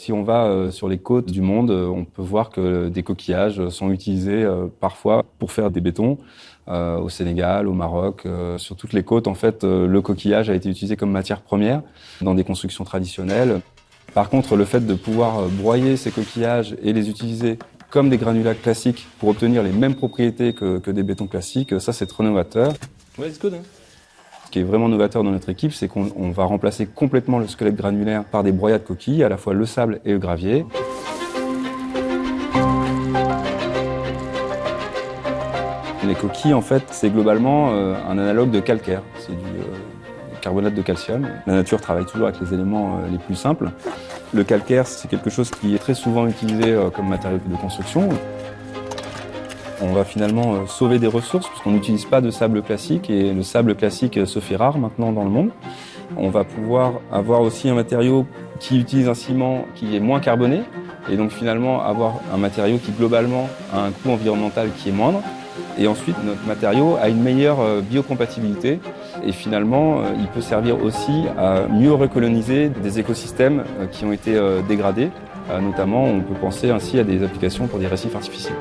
Si on va sur les côtes du monde, on peut voir que des coquillages sont utilisés parfois pour faire des bétons. Au Sénégal, au Maroc, sur toutes les côtes, en fait, le coquillage a été utilisé comme matière première dans des constructions traditionnelles. Par contre, le fait de pouvoir broyer ces coquillages et les utiliser comme des granulats classiques pour obtenir les mêmes propriétés que des bétons classiques, ça c'est trop novateur. Ouais, it's good, hein. Ce qui est vraiment novateur dans notre équipe, c'est qu'on va remplacer complètement le squelette granulaire par des broyats de coquilles, à la fois le sable et le gravier. Les coquilles, en fait, c'est globalement un analogue de calcaire. C'est du carbonate de calcium. La nature travaille toujours avec les éléments les plus simples. Le calcaire, c'est quelque chose qui est très souvent utilisé comme matériau de construction. On va finalement sauver des ressources puisqu'on n'utilise pas de sable classique et le sable classique se fait rare maintenant dans le monde. On va pouvoir avoir aussi un matériau qui utilise un ciment qui est moins carboné et donc finalement avoir un matériau qui globalement a un coût environnemental qui est moindre. Et ensuite, notre matériau a une meilleure biocompatibilité et finalement, il peut servir aussi à mieux recoloniser des écosystèmes qui ont été dégradés. Notamment, on peut penser ainsi à des applications pour des récifs artificiels.